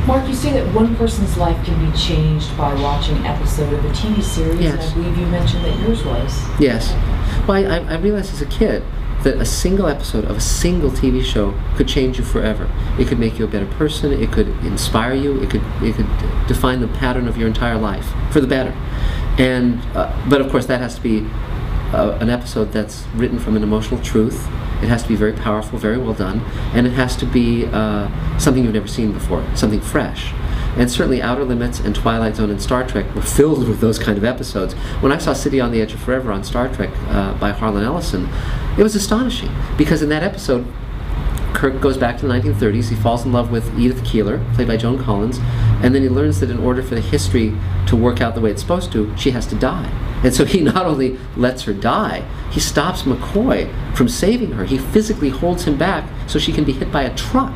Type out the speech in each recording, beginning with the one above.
Mark, you say that one person's life can be changed by watching an episode of a TV series, Yes. and I believe you mentioned that yours was. Yes. Well, I realized as a kid that a single episode of a single TV show could change you forever. It could make you a better person. It could inspire you. It could define the pattern of your entire life for the better. And but of course, that has to be an episode that's written from an emotional truth. It has to be very powerful, very well done, and it has to be something you've never seen before, something fresh. And certainly Outer Limits and Twilight Zone and Star Trek were filled with those kind of episodes. When I saw City on the Edge of Forever on Star Trek by Harlan Ellison, it was astonishing, because in that episode, Kirk goes back to the 1930s, he falls in love with Edith Keeler, played by Joan Collins, and then he learns that in order for the history to work out the way it's supposed to, she has to die. And so he not only lets her die, he stops McCoy from saving her. He physically holds him back so she can be hit by a truck.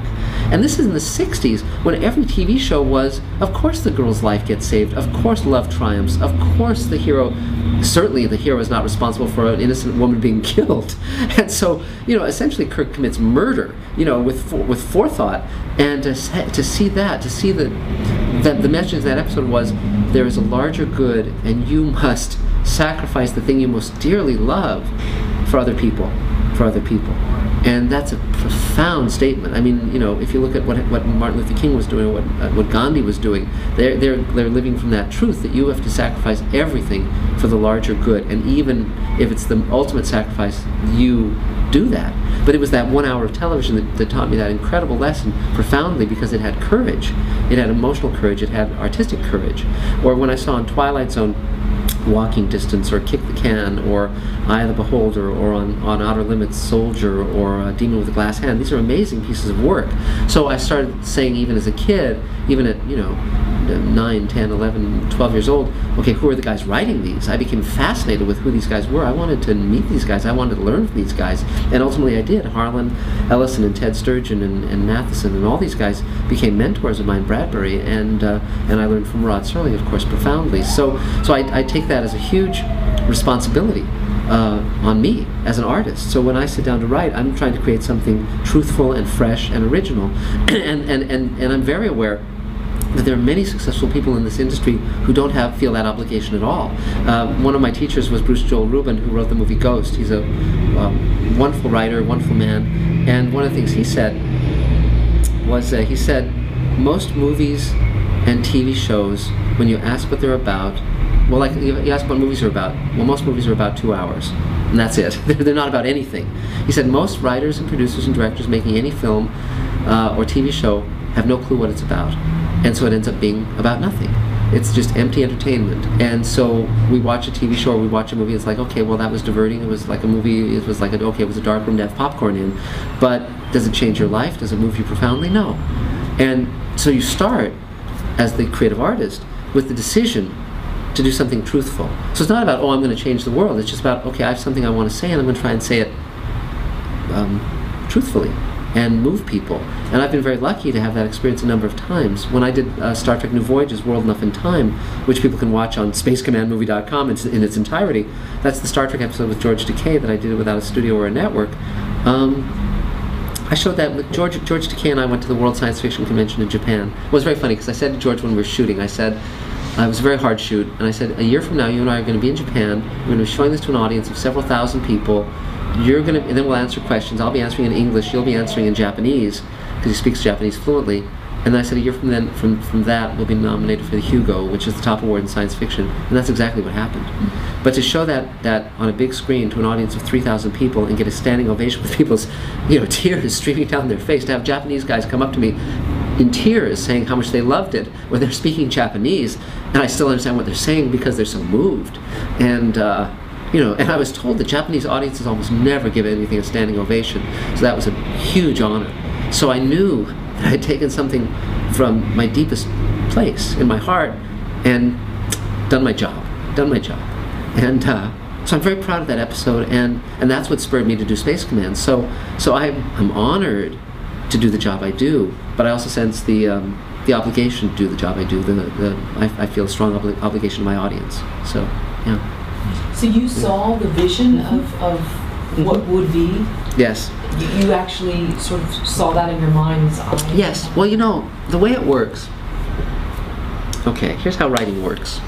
And this is in the 60s, when every TV show was, of course the girl's life gets saved, of course love triumphs, of course the hero, certainly the hero is not responsible for an innocent woman being killed. And so, you know, essentially Kirk commits murder, you know, with forethought. And to see that, to see that the message of that episode was, there is a larger good, and you must sacrifice the thing you most dearly love for other people, for other people. And that's a profound statement. I mean, you know, if you look at what Martin Luther King was doing, what Gandhi was doing, they're living from that truth that you have to sacrifice everything for the larger good. And even if it's the ultimate sacrifice, you do that. But it was that 1 hour of television that taught me that incredible lesson profoundly, because it had courage. It had emotional courage. It had artistic courage. Or when I saw in Twilight Zone, Walking Distance, or Kick the Can, or Eye of the Beholder, or on Outer Limits, Soldier, or Demon with a Glass Hand. These are amazing pieces of work. So I started saying, even as a kid, even at, you know, 9, 10, 11, 12 years old, okay, who are the guys writing these? I became fascinated with who these guys were. I wanted to meet these guys. I wanted to learn from these guys. And ultimately I did. Harlan Ellison and Ted Sturgeon and Matheson and all these guys became mentors of mine, Bradbury, and I learned from Rod Serling, of course, profoundly. So I take that as a huge responsibility on me as an artist. So when I sit down to write, I'm trying to create something truthful and fresh and original. and I'm very aware that there are many successful people in this industry who don't feel that obligation at all. One of my teachers was Bruce Joel Rubin, who wrote the movie Ghost. He's a wonderful writer, wonderful man, and one of the things he said was, he said, most movies and TV shows, when you ask what they're about, well, like you ask what movies are about, well, most movies are about 2 hours, and that's it. They're not about anything. He said most writers and producers and directors making any film or TV show have no clue what it's about. And so it ends up being about nothing. It's just empty entertainment. And so we watch a TV show or we watch a movie, it's like, okay, well, that was diverting. It was like a movie, it was like, okay, it was a dark room to have popcorn in. But does it change your life? Does it move you profoundly? No. And so you start, as the creative artist, with the decision to do something truthful. So it's not about, oh, I'm going to change the world. It's just about, okay, I have something I want to say, and I'm going to try and say it truthfully and move people. And I've been very lucky to have that experience a number of times. When I did Star Trek New Voyages, World Enough in Time, which people can watch on spacecommandmovie.com in its entirety, that's the Star Trek episode with George Takei that I did without a studio or a network. I showed that with George Takei, and I went to the World Science Fiction Convention in Japan. It was very funny, because I said to George when we were shooting, I said, it was a very hard shoot, and I said, a year from now, you and I are going to be in Japan, we're going to be showing this to an audience of several thousand people, you're going to, and then we'll answer questions. I'll be answering in English, you'll be answering in Japanese, because he speaks Japanese fluently. And then I said, a year from then, from that, we'll be nominated for the Hugo, which is the top award in science fiction. And that's exactly what happened. Mm-hmm. But to show that on a big screen to an audience of 3,000 people and get a standing ovation with people's, tears streaming down their face, to have Japanese guys come up to me in tears saying how much they loved it when they're speaking Japanese, and I still understand what they're saying because they're so moved. And and I was told that Japanese audiences almost never give anything a standing ovation, so that was a huge honor. So I knew that I had taken something from my deepest place in my heart and done my job. And so I'm very proud of that episode, and that's what spurred me to do Space Command. So I'm honored to do the job I do, but I also sense the obligation to do the job I do. I feel a strong obligation to my audience. So, yeah. So you saw the vision of what would be? Yes. You actually sort of saw that in your mind's eye? Yes. Well, the way it works Okay, here's how writing works.